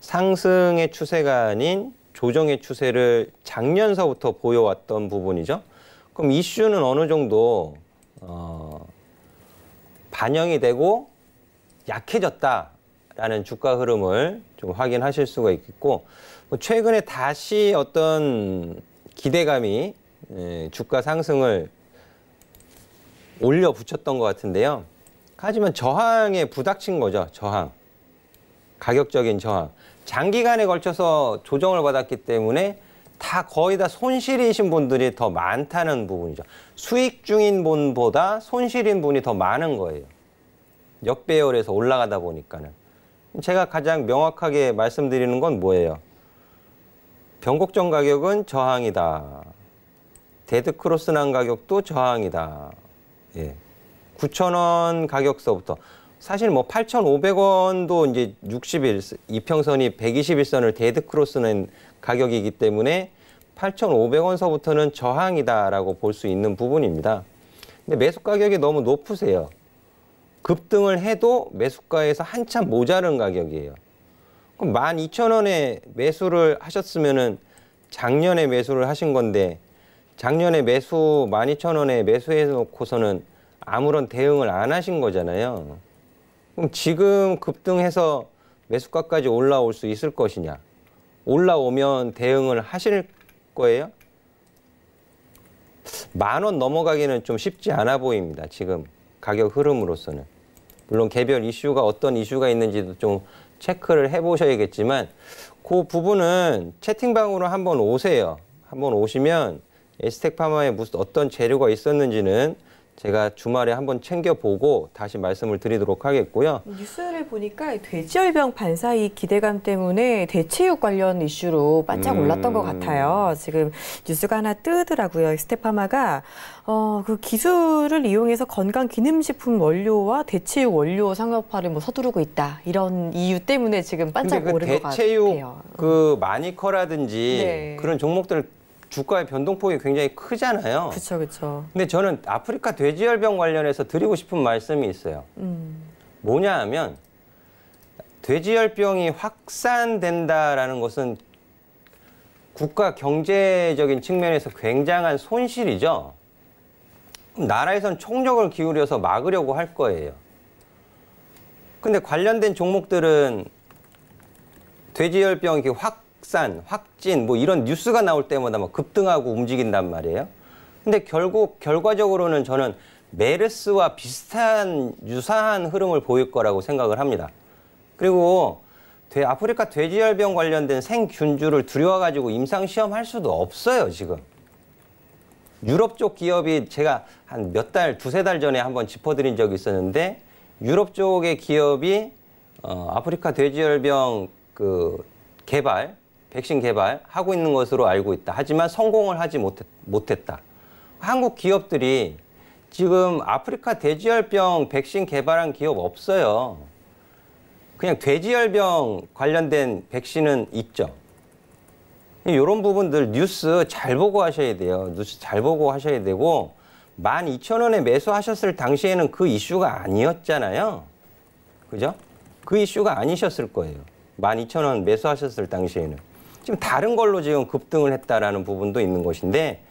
상승의 추세가 아닌 조정의 추세를 작년서부터 보여왔던 부분이죠. 그럼 이슈는 어느 정도 반영이 되고 약해졌다라는 주가 흐름을 좀 확인하실 수가 있겠고, 최근에 다시 어떤 기대감이 주가 상승을 올려 붙였던 것 같은데요. 하지만 저항에 부닥친 거죠. 저항. 가격적인 저항. 장기간에 걸쳐서 조정을 받았기 때문에 거의 다 손실이신 분들이 더 많다는 부분이죠. 수익 중인 분보다 손실인 분이 더 많은 거예요. 역배열에서 올라가다 보니까는. 제가 가장 명확하게 말씀드리는 건 뭐예요? 변곡점 가격은 저항이다. 데드크로스 난 가격도 저항이다. 예. 9,000원 가격서부터. 사실 뭐 8,500원도 이제 60일, 이평선이 121선을 데드크로스는 가격이기 때문에 8,500원서부터는 저항이다라고 볼 수 있는 부분입니다. 근데 매수 가격이 너무 높으세요. 급등을 해도 매수가에서 한참 모자른 가격이에요. 그럼 12,000원에 매수를 하셨으면은 작년에 매수를 하신 건데 작년에 매수 12,000원에 매수해 놓고서는 아무런 대응을 안 하신 거잖아요. 그럼 지금 급등해서 매수가까지 올라올 수 있을 것이냐? 올라오면 대응을 하실 거예요? 10,000원 넘어가기는 좀 쉽지 않아 보입니다. 지금 가격 흐름으로서는. 물론 개별 이슈가 어떤 이슈가 있는지도 좀 체크를 해보셔야겠지만 그 부분은 채팅방으로 한번 오세요. 한번 오시면 에스텍파마에 무슨 어떤 재료가 있었는지는 제가 주말에 한번 챙겨보고 다시 말씀을 드리도록 하겠고요. 뉴스를 보니까 돼지열병 반사이 기대감 때문에 대체육 관련 이슈로 반짝 올랐던 것 같아요. 지금 뉴스가 하나 뜨더라고요. 스테파마가 그 기술을 이용해서 건강기능식품 원료와 대체육 원료 상업화를 뭐 서두르고 있다. 이런 이유 때문에 지금 반짝 오른 것 같아요. 대체육 그 마니커라든지 네. 그런 종목들 주가의 변동폭이 굉장히 크잖아요. 그렇죠, 그렇죠. 근데 저는 아프리카 돼지열병 관련해서 드리고 싶은 말씀이 있어요. 뭐냐 하면 돼지열병이 확산된다라는 것은 국가 경제적인 측면에서 굉장한 손실이죠. 나라에선 총력을 기울여서 막으려고 할 거예요. 근데 관련된 종목들은 돼지열병이 확산, 확진 뭐 이런 뉴스가 나올 때마다 막 급등하고 움직인단 말이에요. 근데 결국 결과적으로는 저는 메르스와 비슷한 유사한 흐름을 보일 거라고 생각을 합니다. 그리고 아프리카 돼지열병 관련된 생균주를 들여와가지고 임상시험할 수도 없어요, 지금. 유럽 쪽 기업이 제가 한 몇 달, 두세 달 전에 한번 짚어드린 적이 있었는데 유럽 쪽의 기업이 아프리카 돼지열병 개발, 백신 개발하고 있는 것으로 알고 있다. 하지만 성공을 하지 못했다. 한국 기업들이 지금 아프리카 돼지열병 백신 개발한 기업 없어요. 그냥 돼지열병 관련된 백신은 있죠. 이런 부분들 뉴스 잘 보고 하셔야 돼요. 뉴스 잘 보고 하셔야 되고 12,000원에 매수하셨을 당시에는 그 이슈가 아니었잖아요. 그죠? 그 이슈가 아니셨을 거예요. 12,000원 매수하셨을 당시에는. 지금 다른 걸로 지금 급등을 했다라는 부분도 있는 것인데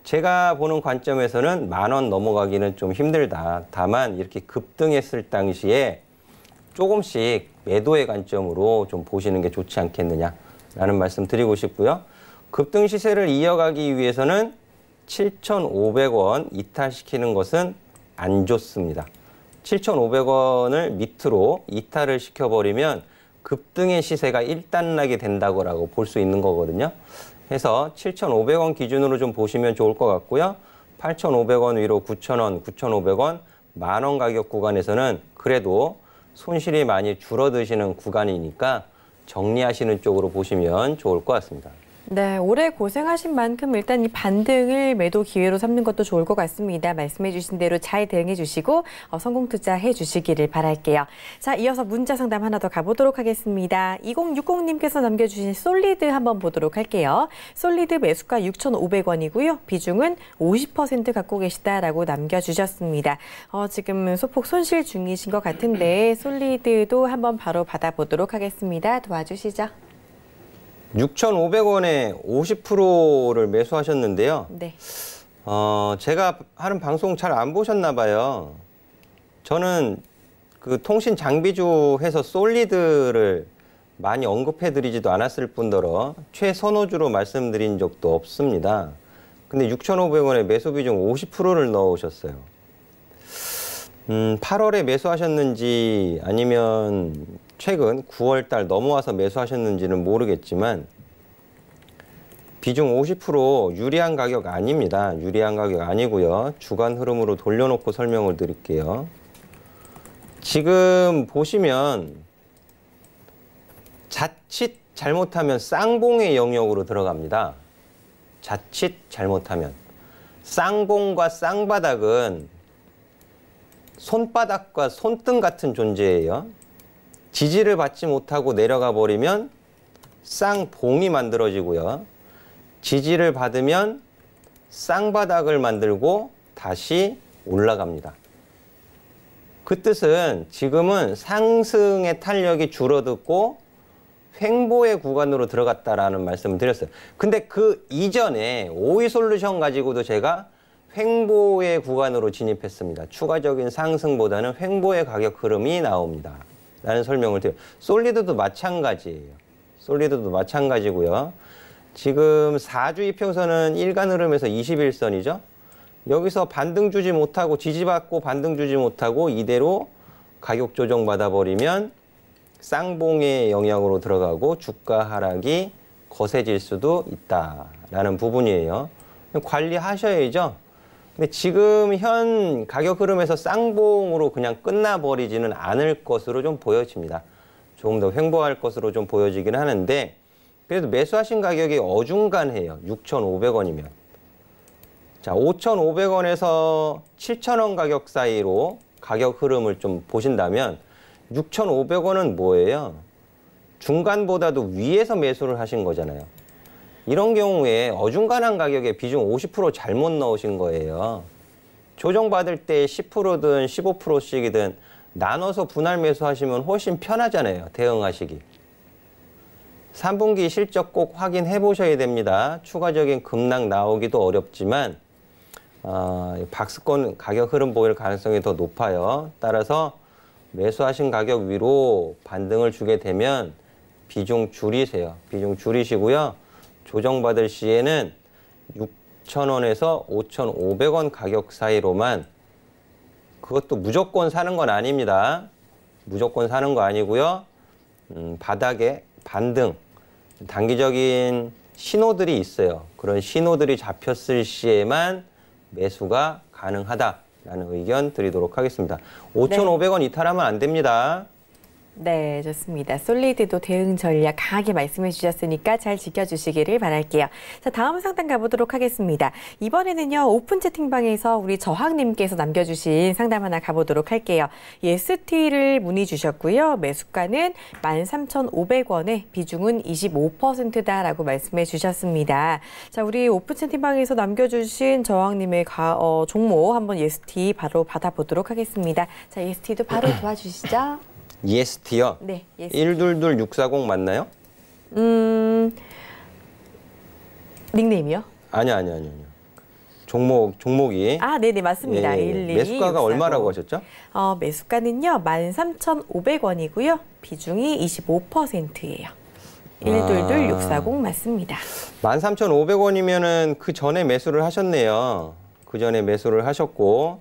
제가 보는 관점에서는 10,000원 넘어가기는 좀 힘들다. 다만 이렇게 급등했을 당시에 조금씩 매도의 관점으로 좀 보시는 게 좋지 않겠느냐라는 말씀 드리고 싶고요. 급등 시세를 이어가기 위해서는 7,500원 이탈시키는 것은 안 좋습니다. 7,500원을 밑으로 이탈을 시켜버리면 급등의 시세가 일단나게 된다고 볼 수 있는 거거든요. 해서 7,500원 기준으로 좀 보시면 좋을 것 같고요. 8,500원 위로 9,000원, 9,500원, 10,000원 가격 구간에서는 그래도 손실이 많이 줄어드시는 구간이니까 정리하시는 쪽으로 보시면 좋을 것 같습니다. 네, 올해 고생하신 만큼 일단 이 반등을 매도 기회로 삼는 것도 좋을 것 같습니다. 말씀해 주신 대로 잘 대응해 주시고 성공 투자해 주시기를 바랄게요. 자, 이어서 문자 상담 하나 더 가보도록 하겠습니다. 2060님께서 남겨주신 솔리드 한번 보도록 할게요. 솔리드 매수가 6,500원이고요. 비중은 50% 갖고 계시다라고 남겨주셨습니다. 지금 소폭 손실 중이신 것 같은데 솔리드도 한번 바로 받아보도록 하겠습니다. 도와주시죠. 6,500원에 50%를 매수하셨는데요. 네. 제가 하는 방송 잘 안 보셨나 봐요. 저는 그 통신 장비주 해서 솔리드를 많이 언급해드리지도 않았을 뿐더러 최선호주로 말씀드린 적도 없습니다. 근데 6,500원에 매수 비중 50%를 넣으셨어요. 8월에 매수하셨는지 아니면 최근 9월 달 넘어와서 매수하셨는지는 모르겠지만 비중 50% 유리한 가격 아닙니다. 유리한 가격 아니고요. 주간 흐름으로 돌려놓고 설명을 드릴게요. 지금 보시면 자칫 잘못하면 쌍봉의 영역으로 들어갑니다. 자칫 잘못하면. 쌍봉과 쌍바닥은 손바닥과 손등 같은 존재예요. 지지를 받지 못하고 내려가 버리면 쌍봉이 만들어지고요. 지지를 받으면 쌍바닥을 만들고 다시 올라갑니다. 그 뜻은 지금은 상승의 탄력이 줄어들고 횡보의 구간으로 들어갔다라는 말씀을 드렸어요. 근데 그 이전에 오이솔루션 가지고도 제가 횡보의 구간으로 진입했습니다. 추가적인 상승보다는 횡보의 가격 흐름이 나옵니다. 라는 설명을 드려요. 솔리드도 마찬가지예요. 솔리드도 마찬가지고요. 지금 4주 이평선은 일간 흐름에서 21선이죠. 여기서 반등 주지 못하고 지지받고 반등 주지 못하고 이대로 가격 조정 받아버리면 쌍봉의 영향으로 들어가고 주가 하락이 거세질 수도 있다라는 부분이에요. 관리하셔야죠. 근데 지금 현 가격 흐름에서 쌍봉으로 그냥 끝나버리지는 않을 것으로 좀 보여집니다. 조금 더 횡보할 것으로 좀 보여지긴 하는데 그래도 매수하신 가격이 어중간해요. 6,500원이면. 자, 5,500원에서 7,000원 가격 사이로 가격 흐름을 좀 보신다면 6,500원은 뭐예요? 중간보다도 위에서 매수를 하신 거잖아요. 이런 경우에 어중간한 가격에 비중 50% 잘못 넣으신 거예요. 조정받을 때 10%든 15%씩이든 나눠서 분할 매수하시면 훨씬 편하잖아요. 대응하시기. 3분기 실적 꼭 확인해 보셔야 됩니다. 추가적인 급락 나오기도 어렵지만 박스권 가격 흐름 보일 가능성이 더 높아요. 따라서 매수하신 가격 위로 반등을 주게 되면 비중 줄이세요. 비중 줄이시고요. 조정받을 시에는 6,000원에서 5,500원 가격 사이로만 그것도 무조건 사는 건 아닙니다. 무조건 사는 거 아니고요. 바닥에 반등, 단기적인 신호들이 있어요. 그런 신호들이 잡혔을 시에만 매수가 가능하다라는 의견 드리도록 하겠습니다. 5,500원 이탈하면 안 됩니다. 네, 좋습니다. 솔리드도 대응 전략 강하게 말씀해 주셨으니까 잘 지켜주시기를 바랄게요. 자, 다음 상담 가보도록 하겠습니다. 이번에는요, 오픈 채팅방에서 우리 저항님께서 남겨주신 상담 하나 가보도록 할게요. ST를 문의 주셨고요. 매수가는 13,500원에 비중은 25%다라고 말씀해 주셨습니다. 자, 우리 오픈 채팅방에서 남겨주신 저항님의 종목 한번 ST 바로 받아보도록 하겠습니다. 자, ST도 바로 도와주시죠. EST요? 네, EST. 122640 맞나요? 닉네임이요? 아니요. 종목이. 아, 네네, 맞습니다. 예, 12, 매수가가 640. 얼마라고 하셨죠? 매수가는요, 13,500원이고요. 비중이 25%예요. 122640 맞습니다. 13,500원이면은 그 전에 매수를 하셨네요. 그 전에 매수를 하셨고,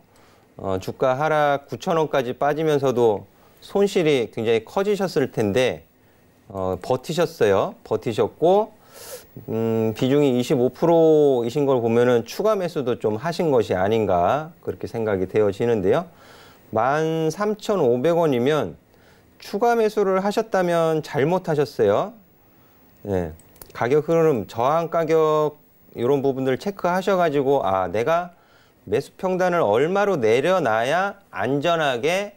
주가 하락 9,000원까지 빠지면서도 손실이 굉장히 커지셨을 텐데 버티셨어요. 버티셨고 비중이 25%이신 걸 보면은 추가 매수도 좀 하신 것이 아닌가 그렇게 생각이 되어지는데요. 13,500원이면 추가 매수를 하셨다면 잘못하셨어요. 네. 가격 흐름, 저항 가격 이런 부분들 체크하셔가지고 내가 매수 평단을 얼마로 내려놔야 안전하게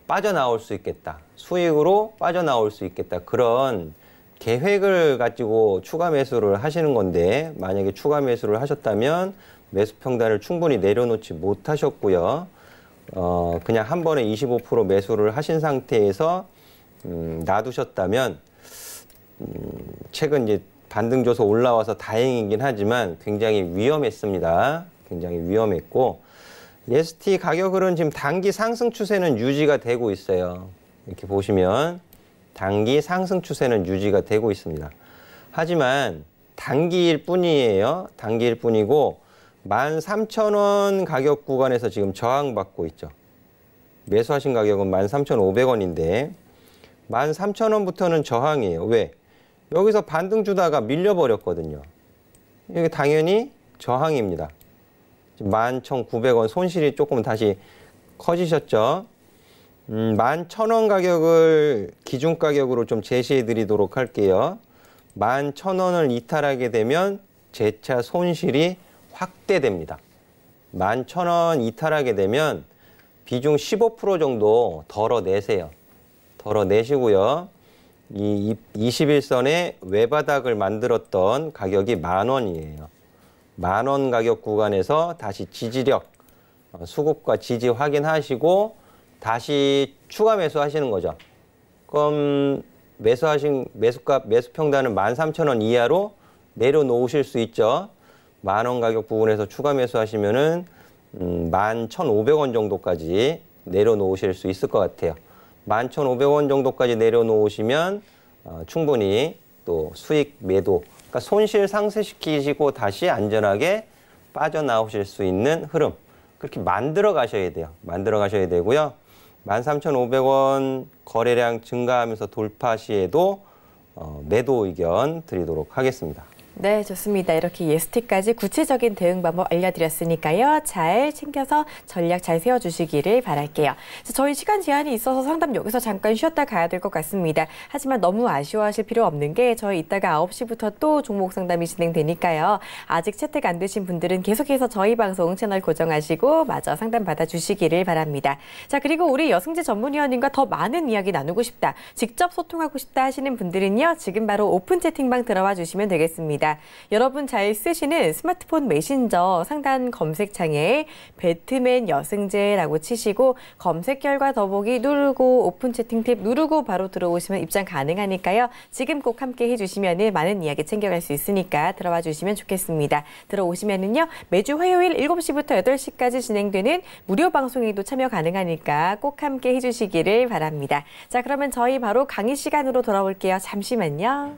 빠져나올 수 있겠다. 수익으로 빠져나올 수 있겠다. 그런 계획을 가지고 추가 매수를 하시는 건데 만약에 추가 매수를 하셨다면 매수 평단을 충분히 내려놓지 못하셨고요. 그냥 한 번에 25% 매수를 하신 상태에서 놔두셨다면 최근 이제 반등 줘서 올라와서 다행이긴 하지만 굉장히 위험했습니다. 굉장히 위험했고 ST 가격은 지금 단기 상승 추세는 유지가 되고 있어요. 이렇게 보시면 단기 상승 추세는 유지가 되고 있습니다. 하지만 단기일 뿐이에요. 단기일 뿐이고 13,000원 가격 구간에서 지금 저항받고 있죠. 매수하신 가격은 13,500원인데 13,000원부터는 저항이에요. 왜? 여기서 반등 주다가 밀려버렸거든요. 이게 당연히 저항입니다. 11,900원 손실이 조금 다시 커지셨죠. 11,000원 가격을 기준 가격으로 좀 제시해 드리도록 할게요. 11,000원을 이탈하게 되면 재차 손실이 확대됩니다. 11,000원 이탈하게 되면 비중 15% 정도 덜어내세요. 덜어내시고요. 이 21선의 외바닥을 만들었던 가격이 10,000원이에요. 10,000원 가격 구간에서 다시 지지력, 수급과 지지 확인하시고 다시 추가 매수하시는 거죠. 그럼 매수하신 매수 평단은 13,000원 이하로 내려놓으실 수 있죠. 10,000원 가격 부분에서 추가 매수하시면은 11,500원 정도까지 내려놓으실 수 있을 것 같아요. 11,500원 정도까지 내려놓으시면 충분히 또 수익 매도, 그러니까 손실 상쇄시키시고 다시 안전하게 빠져나오실 수 있는 흐름, 그렇게 만들어 가셔야 돼요. 만들어 가셔야 되고요. 13,500원 거래량 증가하면서 돌파 시에도 매도 의견 드리도록 하겠습니다. 네, 좋습니다. 이렇게 예스티까지 구체적인 대응 방법 알려드렸으니까요. 잘 챙겨서 전략 잘 세워주시기를 바랄게요. 저희 시간 제한이 있어서 상담 여기서 잠깐 쉬었다 가야 될 것 같습니다. 하지만 너무 아쉬워하실 필요 없는 게 저희 이따가 9시부터 또 종목 상담이 진행되니까요. 아직 채택 안 되신 분들은 계속해서 저희 방송 채널 고정하시고 마저 상담 받아주시기를 바랍니다. 자, 그리고 우리 여승재 전문위원님과 더 많은 이야기 나누고 싶다, 직접 소통하고 싶다 하시는 분들은요. 지금 바로 오픈 채팅방 들어와 주시면 되겠습니다. 여러분 잘 쓰시는 스마트폰 메신저 상단 검색창에 배트맨 여승재라고 치시고 검색 결과 더보기 누르고 오픈 채팅 탭 누르고 바로 들어오시면 입장 가능하니까요. 지금 꼭 함께 해주시면 많은 이야기 챙겨갈 수 있으니까 들어와 주시면 좋겠습니다. 들어오시면은요. 매주 화요일 7시부터 8시까지 진행되는 무료 방송에도 참여 가능하니까 꼭 함께 해주시기를 바랍니다. 자, 그러면 저희 바로 강의 시간으로 돌아올게요. 잠시만요.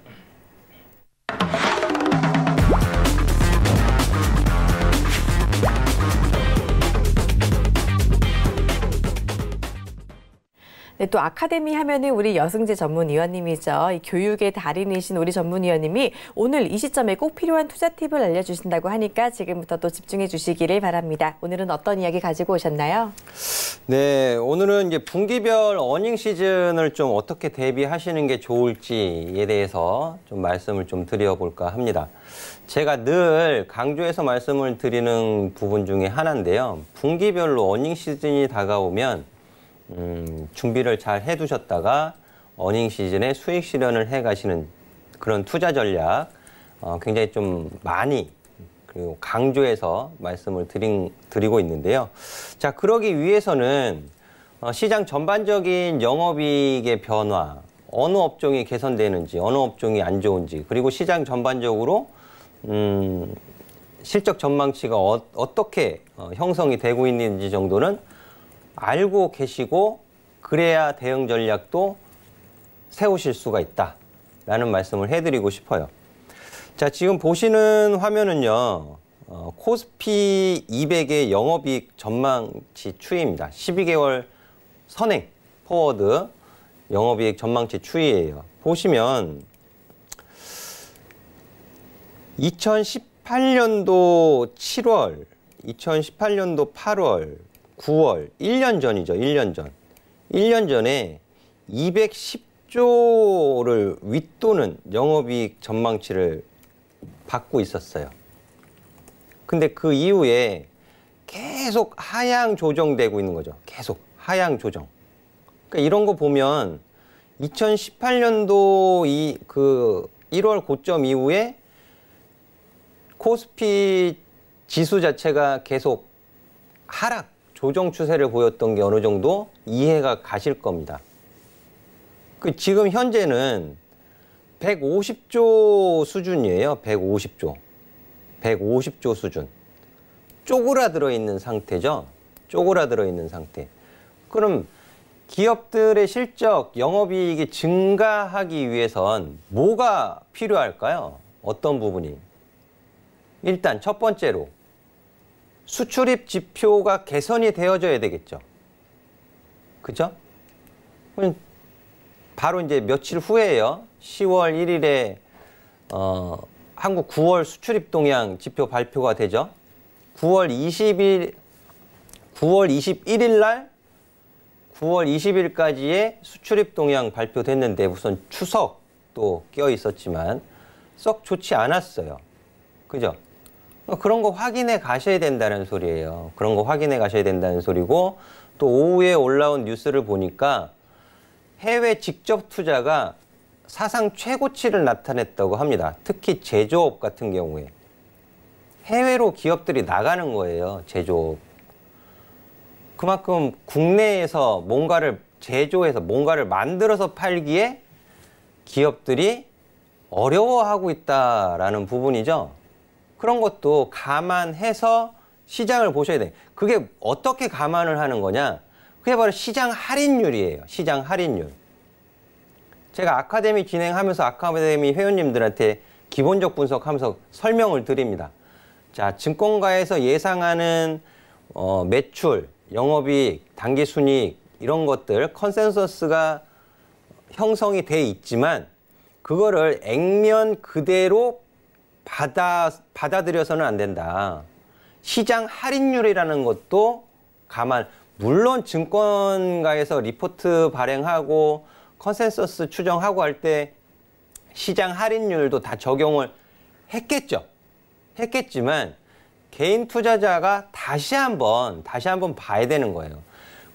네, 또 아카데미 하면은 우리 여승재 전문위원님이죠. 이 교육의 달인이신 우리 전문위원님이 오늘 이 시점에 꼭 필요한 투자 팁을 알려주신다고 하니까 지금부터 또 집중해 주시기를 바랍니다. 오늘은 어떤 이야기 가지고 오셨나요? 네, 오늘은 이제 분기별 어닝 시즌을 좀 어떻게 대비하시는 게 좋을지에 대해서 좀 말씀을 좀 드려볼까 합니다. 제가 늘 강조해서 말씀을 드리는 부분 중에 하나인데요. 분기별로 어닝 시즌이 다가오면 준비를 잘 해두셨다가 어닝 시즌에 수익 실현을 해가시는 그런 투자 전략 굉장히 좀 많이 그리고 강조해서 말씀을 드리고 있는데요. 자, 그러기 위해서는 시장 전반적인 영업이익의 변화, 어느 업종이 개선되는지, 어느 업종이 안 좋은지, 그리고 시장 전반적으로 실적 전망치가 어떻게 형성이 되고 있는지 정도는 알고 계시고 그래야 대응 전략도 세우실 수가 있다라는 말씀을 해드리고 싶어요. 자, 지금 보시는 화면은요. 코스피 200의 영업이익 전망치 추이입니다. 12개월 선행 포워드 영업이익 전망치 추이예요. 보시면 2018년도 7월, 2018년도 8월, 9월, 1년 전이죠. 1년 전. 1년 전에 210조를 윗도는 영업이익 전망치를 받고 있었어요. 근데 그 이후에 계속 하향 조정되고 있는 거죠. 계속 하향 조정. 그러니까 이런 거 보면 2018년도 그 1월 고점 이후에 코스피 지수 자체가 계속 하락, 조정 추세를 보였던 게 어느 정도 이해가 가실 겁니다. 지금 현재는 150조 수준이에요. 150조. 150조 수준. 쪼그라들어 있는 상태죠. 쪼그라들어 있는 상태. 그럼 기업들의 실적, 영업이익이 증가하기 위해선 뭐가 필요할까요? 어떤 부분이? 일단 첫 번째로 수출입 지표가 개선이 되어져야 되겠죠. 그죠? 바로 이제 며칠 후에요. 10월 1일에 한국 9월 수출입 동향 지표 발표가 되죠. 9월 21일 날 9월 20일까지의 수출입 동향 발표됐는데 우선 추석도 껴 있었지만 썩 좋지 않았어요. 그죠? 그런 거 확인해 가셔야 된다는 소리예요. 그런 거 확인해 가셔야 된다는 소리고, 또 오후에 올라온 뉴스를 보니까 해외 직접 투자가 사상 최고치를 나타냈다고 합니다. 특히 제조업 같은 경우에. 해외로 기업들이 나가는 거예요. 제조업. 그만큼 국내에서 뭔가를 제조해서 뭔가를 만들어서 팔기에 기업들이 어려워하고 있다라는 부분이죠. 그런 것도 감안해서 시장을 보셔야 돼요. 그게 어떻게 감안을 하는 거냐? 그게 바로 시장 할인율이에요. 시장 할인율. 제가 아카데미 진행하면서 아카데미 회원님들한테 기본적 분석하면서 설명을 드립니다. 자, 증권가에서 예상하는 매출, 영업이익, 당기순이익 이런 것들 컨센서스가 형성이 돼 있지만 그거를 액면 그대로 받아들여서는 안 된다. 시장 할인율이라는 것도 물론 증권가에서 리포트 발행하고 컨센서스 추정하고 할 때 시장 할인율도 다 적용을 했겠지만 개인 투자자가 다시 한번 봐야 되는 거예요.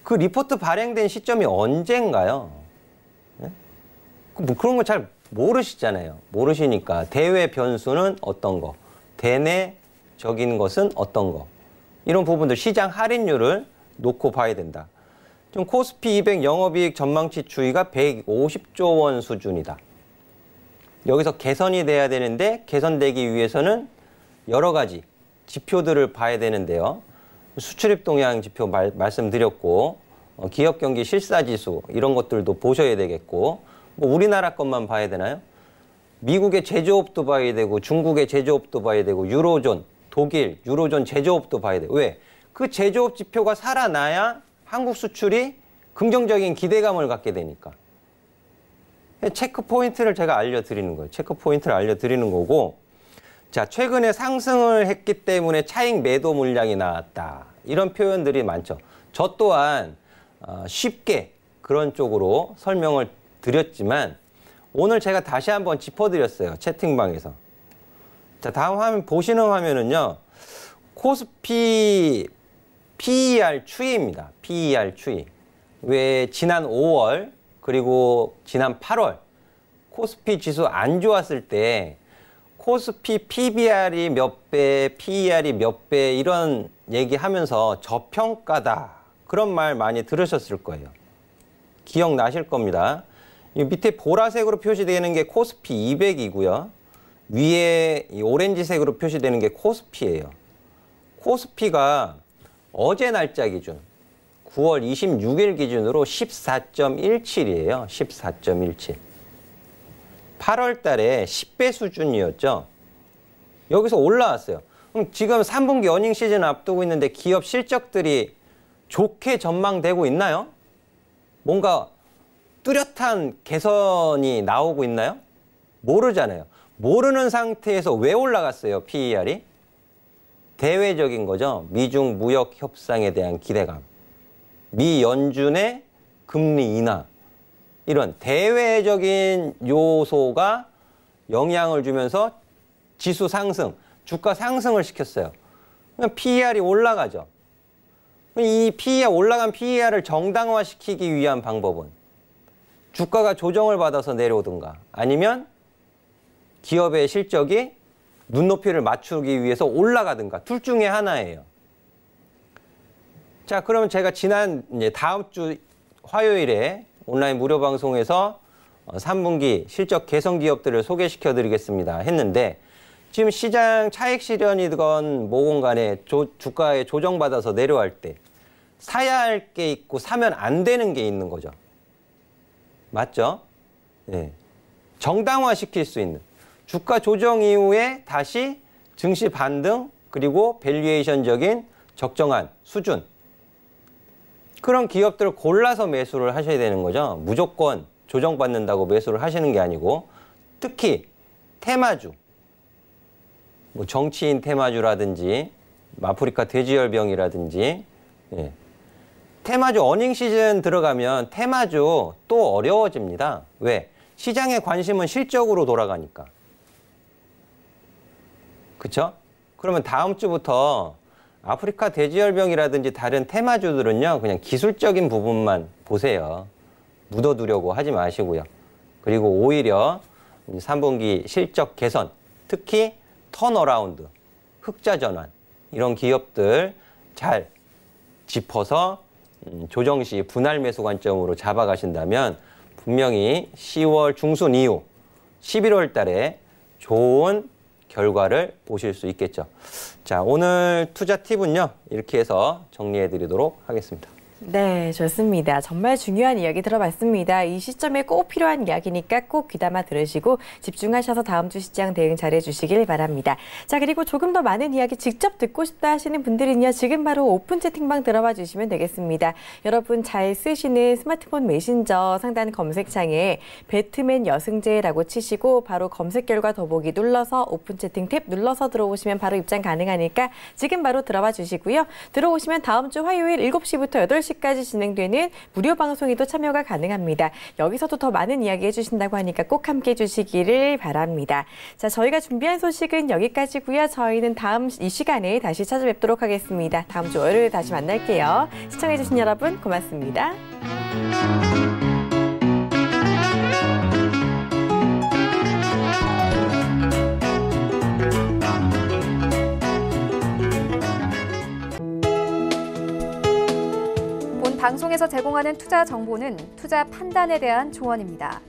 그 리포트 발행된 시점이 언젠가요? 네? 뭐 그런 거 잘 모르시잖아요. 모르시니까 대외 변수는 어떤 거, 대내적인 것은 어떤 거, 이런 부분들 시장 할인율을 놓고 봐야 된다. 좀 코스피 200 영업이익 전망치 추이가 150조 원 수준이다. 여기서 개선이 돼야 되는데 개선되기 위해서는 여러 가지 지표들을 봐야 되는데요. 수출입 동향 지표 말씀드렸고 기업 경기 실사지수 이런 것들도 보셔야 되겠고 뭐 우리나라 것만 봐야 되나요? 미국의 제조업도 봐야 되고 중국의 제조업도 봐야 되고 유로존, 독일, 유로존 제조업도 봐야 돼요. 왜? 그 제조업 지표가 살아나야 한국 수출이 긍정적인 기대감을 갖게 되니까. 체크 포인트를 제가 알려드리는 거예요. 체크 포인트를 알려드리는 거고, 자, 최근에 상승을 했기 때문에 차익 매도 물량이 나왔다. 이런 표현들이 많죠. 저 또한 쉽게 그런 쪽으로 설명을 드렸지만 오늘 제가 다시 한번 짚어드렸어요. 채팅방에서. 자, 다음 화면 보시는 화면은요. 코스피 PER 추이입니다. PER 추이. 왜 지난 5월 그리고 지난 8월 코스피 지수 안 좋았을 때 코스피 PBR이 몇 배, PER이 몇 배 이런 얘기하면서 저평가다. 그런 말 많이 들으셨을 거예요. 기억나실 겁니다. 이 밑에 보라색으로 표시되는 게 코스피 200이고요. 위에 이 오렌지색으로 표시되는 게 코스피예요. 코스피가 어제 날짜 기준 9월 26일 기준으로 14.17이에요. 14.17. 8월 달에 10배 수준이었죠. 여기서 올라왔어요. 그럼 지금 3분기 어닝 시즌 앞두고 있는데 기업 실적들이 좋게 전망되고 있나요? 뭔가 뚜렷한 개선이 나오고 있나요? 모르잖아요. 모르는 상태에서 왜 올라갔어요, PER이? 대외적인 거죠. 미중 무역 협상에 대한 기대감. 미 연준의 금리 인하. 이런 대외적인 요소가 영향을 주면서 지수 상승, 주가 상승을 시켰어요. 그럼 PER이 올라가죠. 이 PER, 올라간 PER을 정당화시키기 위한 방법은 주가가 조정을 받아서 내려오든가 아니면 기업의 실적이 눈높이를 맞추기 위해서 올라가든가 둘 중에 하나예요. 자, 그러면 제가 다음 주 화요일에 온라인 무료 방송에서 3분기 실적 개선 기업들을 소개시켜 드리겠습니다 했는데 지금 시장 차익 실현이건 뭐건 간에 주가에 조정받아서 내려갈 때 사야 할 게 있고 사면 안 되는 게 있는 거죠. 맞죠? 네. 정당화시킬 수 있는 주가 조정 이후에 다시 증시 반등 그리고 밸류에이션적인 적정한 수준 그런 기업들을 골라서 매수를 하셔야 되는 거죠. 무조건 조정받는다고 매수를 하시는 게 아니고 특히 테마주 뭐 정치인 테마주라든지 아프리카 돼지열병이라든지 예. 테마주 어닝 시즌 들어가면 테마주 또 어려워집니다. 왜? 시장의 관심은 실적으로 돌아가니까. 그쵸? 그러면 다음 주부터 아프리카 돼지열병이라든지 다른 테마주들은요. 그냥 기술적인 부분만 보세요. 묻어두려고 하지 마시고요. 그리고 오히려 3분기 실적 개선, 특히 턴어라운드, 흑자 전환 이런 기업들 잘 짚어서 조정 시 분할 매수 관점으로 잡아가신다면 분명히 10월 중순 이후 11월 달에 좋은 결과를 보실 수 있겠죠. 자, 오늘 투자 팁은요. 이렇게 해서 정리해 드리도록 하겠습니다. 네, 좋습니다. 정말 중요한 이야기 들어봤습니다. 이 시점에 꼭 필요한 이야기니까 꼭 귀담아 들으시고 집중하셔서 다음 주 시장 대응 잘해 주시길 바랍니다. 자, 그리고 조금 더 많은 이야기 직접 듣고 싶다 하시는 분들은요. 지금 바로 오픈 채팅방 들어와 주시면 되겠습니다. 여러분 잘 쓰시는 스마트폰 메신저 상단 검색창에 배트맨 여승재라고 치시고 바로 검색 결과 더보기 눌러서 오픈 채팅 탭 눌러서 들어오시면 바로 입장 가능하니까 지금 바로 들어와 주시고요. 들어오시면 다음 주 화요일 7시부터 8시까지 진행되는 무료 방송에도 참여가 가능합니다. 여기서도 더 많은 이야기 해주신다고 하니까 꼭 함께해 주시기를 바랍니다. 자, 저희가 준비한 소식은 여기까지고요. 저희는 다음 이 시간에 다시 찾아뵙도록 하겠습니다. 다음 주 월요일 다시 만날게요. 시청해 주신 여러분 고맙습니다. 방송에서 제공하는 투자 정보는 투자 판단에 대한 조언입니다.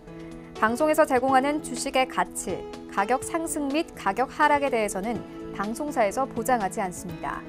방송에서 제공하는 주식의 가치, 가격 상승 및 가격 하락에 대해서는 방송사에서 보장하지 않습니다.